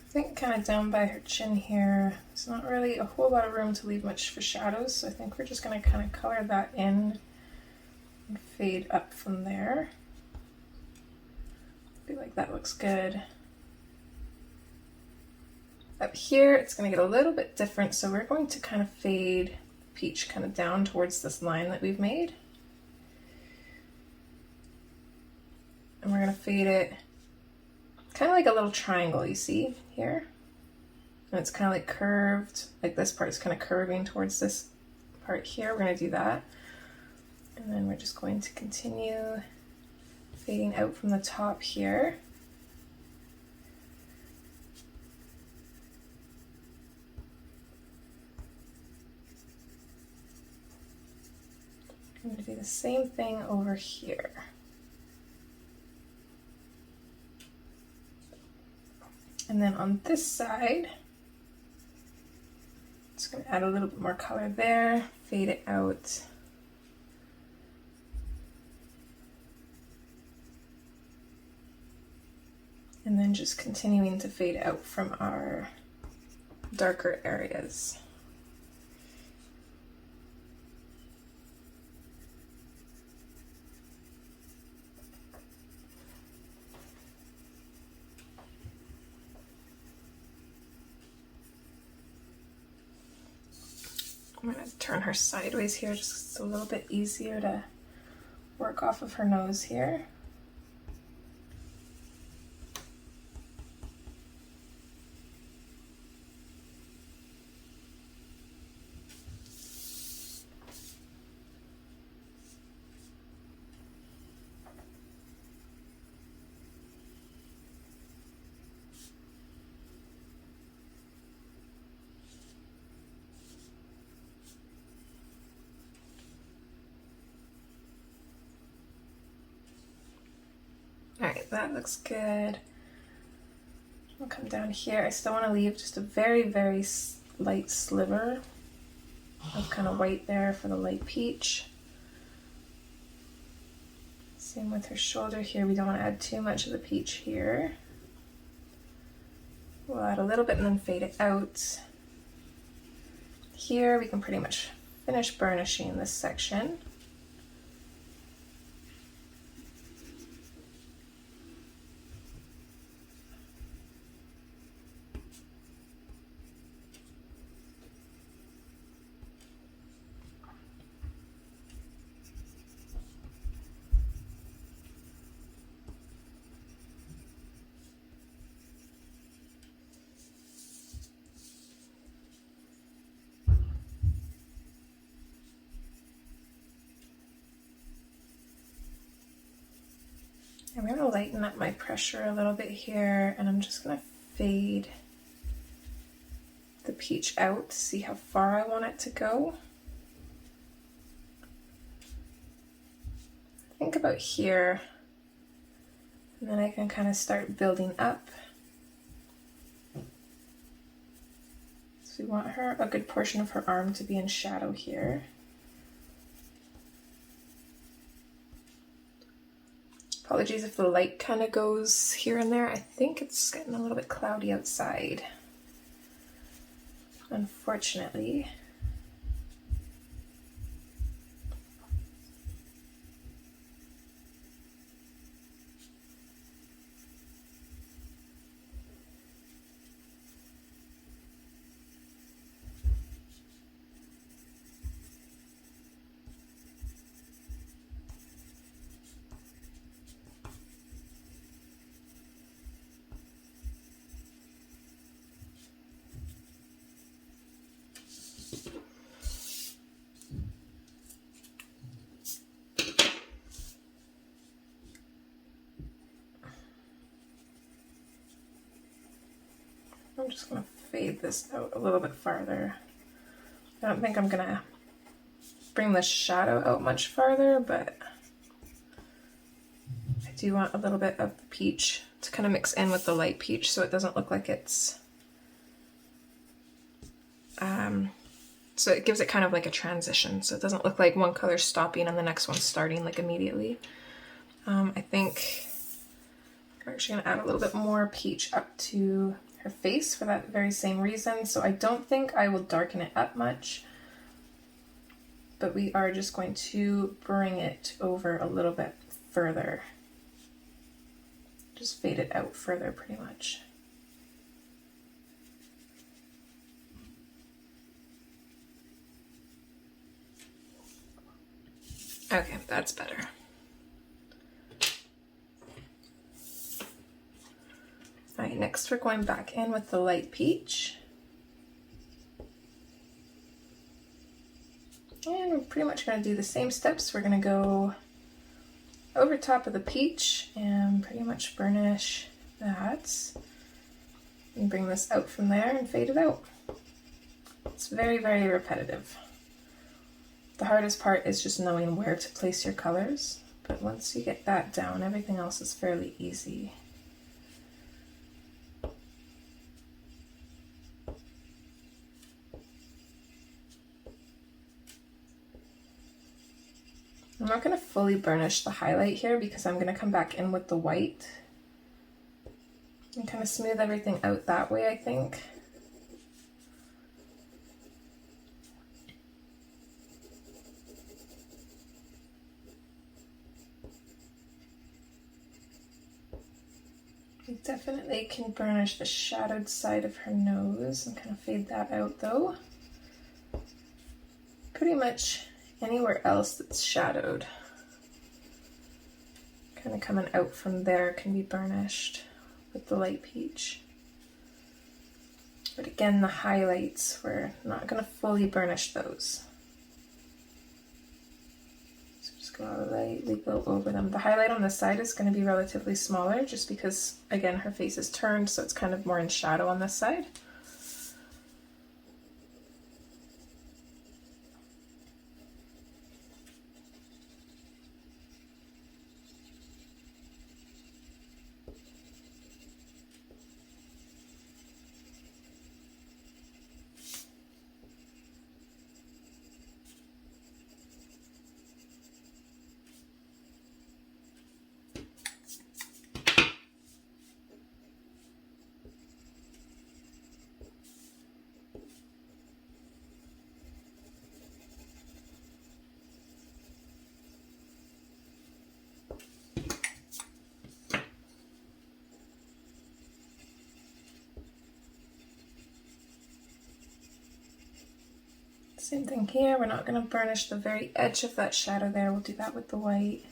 I think kind of down by her chin here, there's not really a whole lot of room to leave much for shadows, so I think we're just going to kind of color that in and fade up from there. I feel like that looks good. Up here, it's going to get a little bit different, so we're going to kind of fade peach kind of down towards this line that we've made. And we're going to fade it kind of like a little triangle, you see here? And it's kind of like curved, like this part is kind of curving towards this part here. We're going to do that. And then we're just going to continue fading out from the top here. I'm going to do the same thing over here. And then on this side, just going to add a little bit more color there, fade it out. And then just continuing to fade out from our darker areas. I'm going to turn her sideways here just 'cause it's a little bit easier to work off of her nose here. Alright, that looks good. I'll come down here. I still want to leave just a very, very light sliver of kind of white there for the light peach. Same with her shoulder here. We don't want to add too much of the peach here. We'll add a little bit and then fade it out. Here we can pretty much finish burnishing this section. I'm going to lighten up my pressure a little bit here, and I'm just going to fade the peach out to see how far I want it to go. I think about here, and then I can kind of start building up. So we want her, a good portion of her arm to be in shadow here. Apologies if the light kind of goes here and there. I think it's getting a little bit cloudy outside, unfortunately. I'm just gonna fade this out a little bit farther. I don't think I'm gonna bring the shadow out much farther, but I do want a little bit of the peach to kind of mix in with the light peach so it doesn't look like it's, so it gives it kind of like a transition, so it doesn't look like one color's stopping and the next one's starting like immediately. I think I'm actually gonna add a little bit more peach up to her face for that very same reason, so I don't think I will darken it up much, but we are just going to bring it over a little bit further. Just fade it out further pretty much. Okay, that's better. All right, next we're going back in with the light peach. And we're pretty much going to do the same steps. We're going to go over top of the peach and pretty much burnish that. And bring this out from there and fade it out. It's very, very repetitive. The hardest part is just knowing where to place your colors, but once you get that down, everything else is fairly easy. I'm not going to fully burnish the highlight here because I'm going to come back in with the white and kind of smooth everything out that way, I think. I definitely can burnish the shadowed side of her nose and kind of fade that out though. Pretty much anywhere else that's shadowed, kind of coming out from there, can be burnished with the light peach. But again, the highlights, we're not going to fully burnish those. So just going to lightly go over them. The highlight on the side is going to be relatively smaller just because, again, her face is turned, so it's kind of more in shadow on this side. Same thing here, we're not going to burnish the very edge of that shadow there, we'll do that with the white.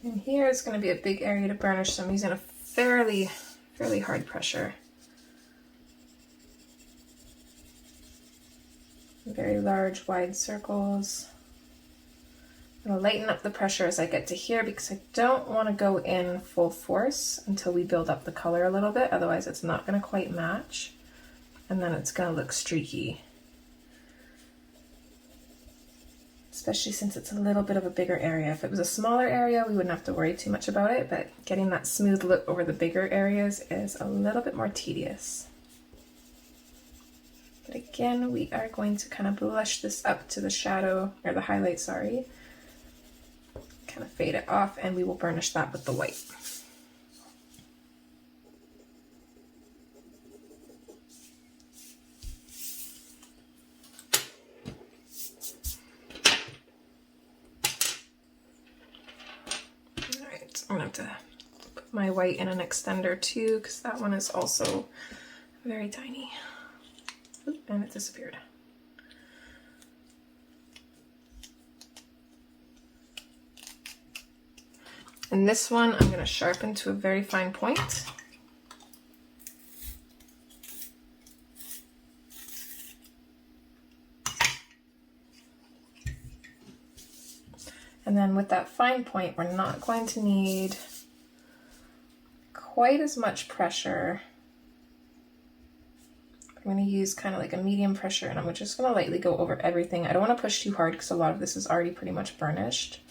And here is going to be a big area to burnish, so I'm using a fairly hard pressure. Very large, wide circles. I'm going to lighten up the pressure as I get to here because I don't want to go in full force until we build up the color a little bit, otherwise it's not going to quite match, and then it's going to look streaky. Especially since it's a little bit of a bigger area. If it was a smaller area, we wouldn't have to worry too much about it, but getting that smooth look over the bigger areas is a little bit more tedious. But again, we are going to kind of blush this up to the shadow, or the highlight, sorry. Kind of fade it off, and we will burnish that with the white. Alright, I'm going to have to put my white in an extender too, because that one is also very tiny. Oop, and it disappeared. And this one I'm going to sharpen to a very fine point. And then with that fine point, we're not going to need quite as much pressure. I'm going to use kind of like a medium pressure, and I'm just going to lightly go over everything. I don't want to push too hard because a lot of this is already pretty much burnished.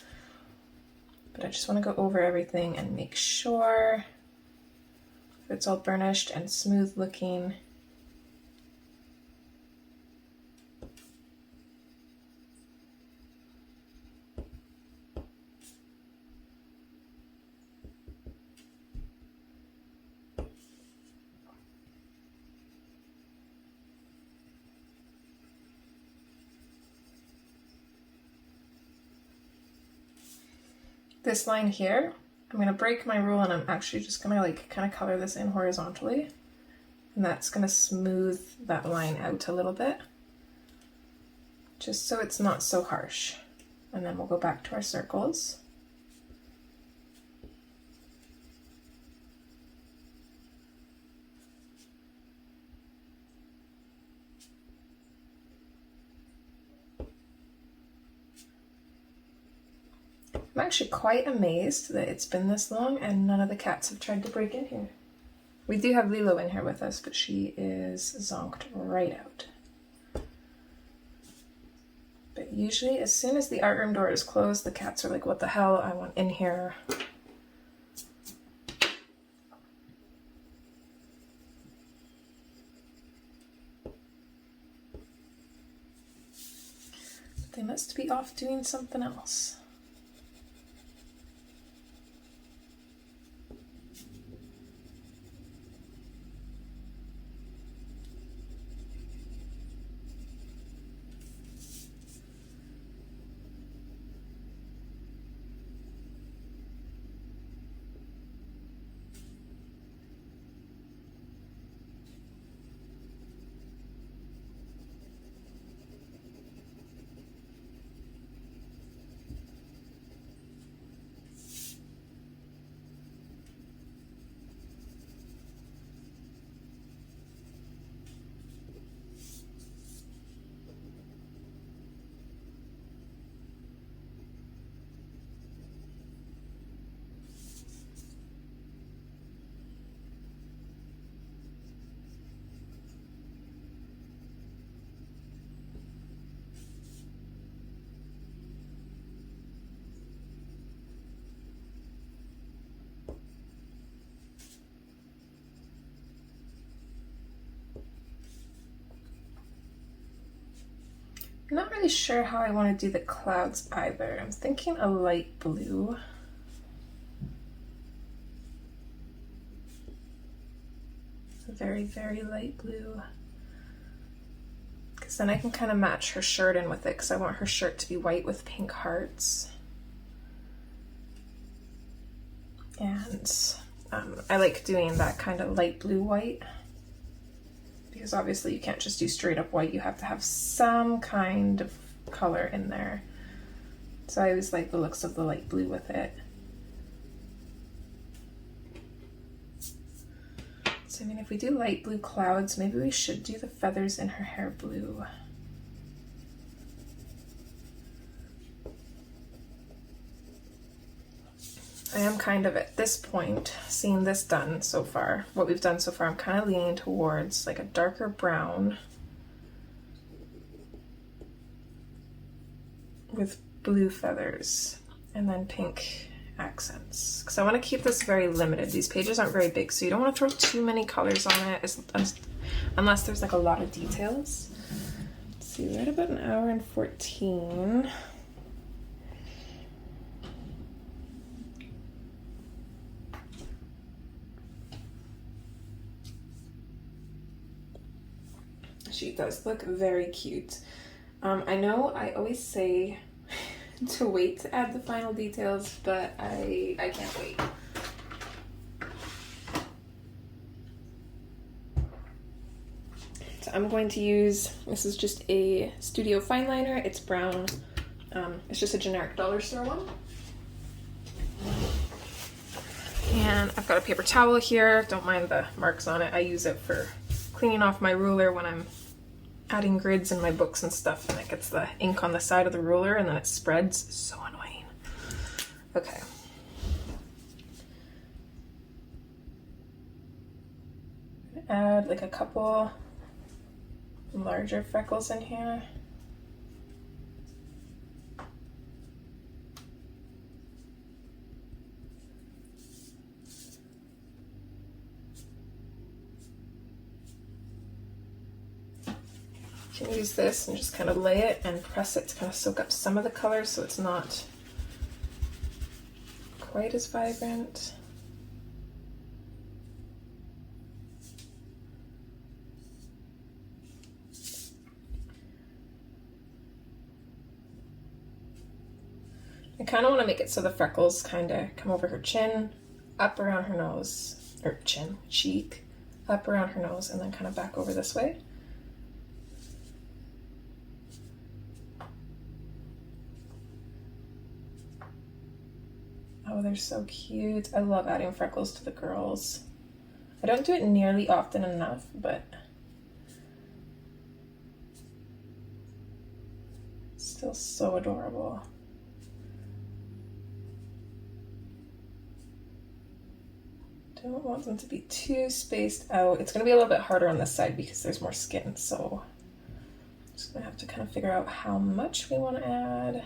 But I just want to go over everything and make sure it's all burnished and smooth looking. This line here, I'm going to break my rule and I'm actually just going to like kind of color this in horizontally. And that's going to smooth that line out a little bit, just so it's not so harsh. And then we'll go back to our circles. I'm actually quite amazed that it's been this long and none of the cats have tried to break in here. We do have Lilo in here with us, but she is zonked right out. But usually as soon as the art room door is closed, the cats are like, what the hell, I want in here. But they must be off doing something else. I'm not really sure how I want to do the clouds either. I'm thinking a light blue. A very, very light blue. Because then I can kind of match her shirt in with it, because I want her shirt to be white with pink hearts. And I like doing that kind of light blue white. Because obviously you can't just do straight up white, you have to have some kind of color in there. So I always like the looks of the light blue with it. So I mean, if we do light blue clouds, maybe we should do the feathers in her hair blue. I am kind of at this point, seeing this done so far, what we've done so far, I'm kind of leaning towards like a darker brown with blue feathers and then pink accents. Because I want to keep this very limited. These pages aren't very big, so you don't want to throw too many colors on it unless there's like a lot of details. Let's see, we're at about an hour and 14. She does look very cute. I know I always say to wait to add the final details, but I can't wait. So I'm going to use, this is just a Studio Fine Liner. It's brown. It's just a generic dollar store one. And I've got a paper towel here. Don't mind the marks on it. I use it for cleaning off my ruler when I'm adding grids in my books and stuff, and it gets the ink on the side of the ruler and then it spreads. So annoying. Okay. Add like a couple larger freckles in here. You can use this and just kind of lay it and press it to kind of soak up some of the color so it's not quite as vibrant. I kind of want to make it so the freckles kind of come over her chin, up around her nose, or chin, cheek, up around her nose, and then kind of back over this way. Oh, they're so cute. I love adding freckles to the girls. I don't do it nearly often enough, but still so adorable. Don't want them to be too spaced out. It's going to be a little bit harder on this side because there's more skin, so I'm just going to have to kind of figure out how much we want to add.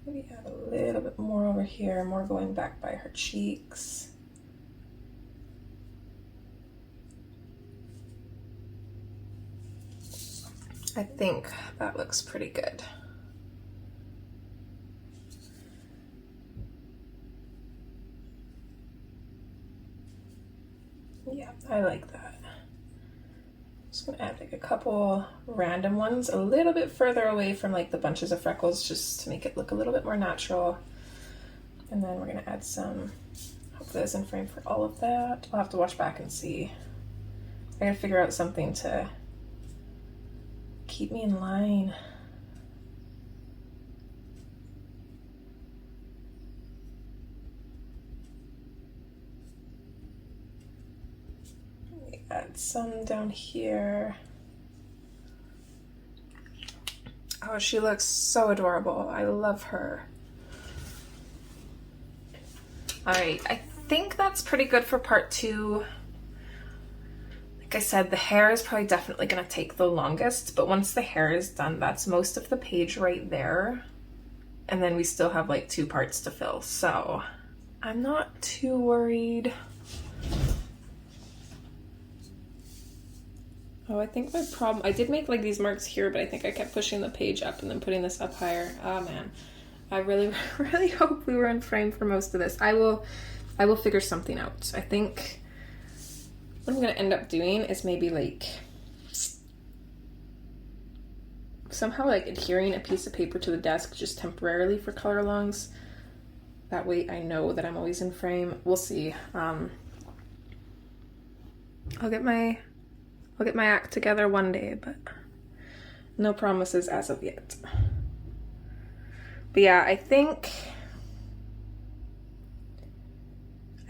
Maybe add a little bit more over here, more going back by her cheeks. I think that looks pretty good. Yeah, I like that. Just gonna add like a couple random ones a little bit further away from like the bunches of freckles just to make it look a little bit more natural. And then we're gonna add some, hopefully that's in frame for all of that. I'll have to watch back and see. I gotta figure out something to keep me in line. Add some down here. Oh, she looks so adorable. I love her. All right, I think that's pretty good for part 2. Like I said, the hair is probably definitely gonna take the longest, but once the hair is done, that's most of the page right there. And then we still have like 2 parts to fill, so I'm not too worried. Oh, I think my problem, I did make like these marks here, but I think I kept pushing the page up and then putting this up higher. Oh man, I really, really hope we were in frame for most of this. I will figure something out. I think what I'm gonna end up doing is maybe like somehow like adhering a piece of paper to the desk just temporarily for color alongs. That way I know that I'm always in frame. We'll see. I'll get my act together one day, but no promises as of yet. But yeah, I think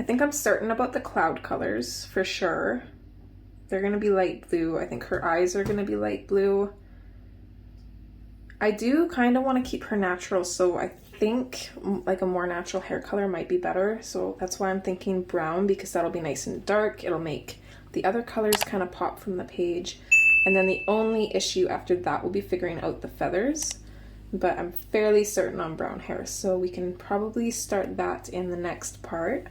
I'm certain about the cloud colors for sure. They're gonna be light blue. I think her eyes are gonna be light blue. I do kind of want to keep her natural, so I think like a more natural hair color might be better. So that's why I'm thinking brown, because that'll be nice and dark. It'll make the other colors kind of pop from the page. And then the only issue after that will be figuring out the feathers. But I'm fairly certain on brown hair, so we can probably start that in the next part.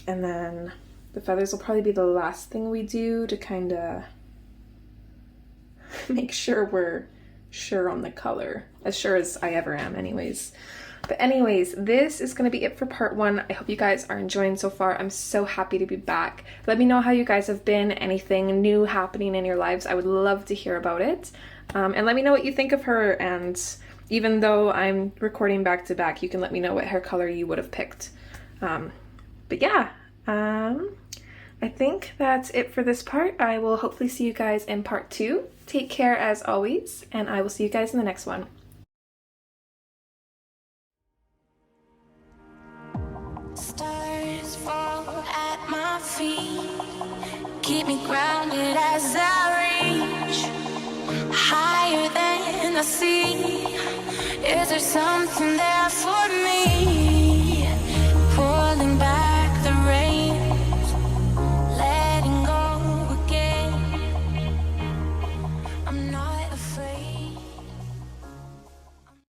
And then the feathers will probably be the last thing we do to kind of make sure we're sure on the color. As sure as I ever am anyways. But anyways, this is going to be it for part 1. I hope you guys are enjoying so far. I'm so happy to be back. Let me know how you guys have been, anything new happening in your lives. I would love to hear about it. And let me know what you think of her. And even though I'm recording back to back, you can let me know what hair color you would have picked. But yeah, I think that's it for this part. I will hopefully see you guys in part 2. Take care as always, and I will see you guys in the next one. Stars fall at my feet, keep me grounded as I reach higher than I see. Is there something there for me?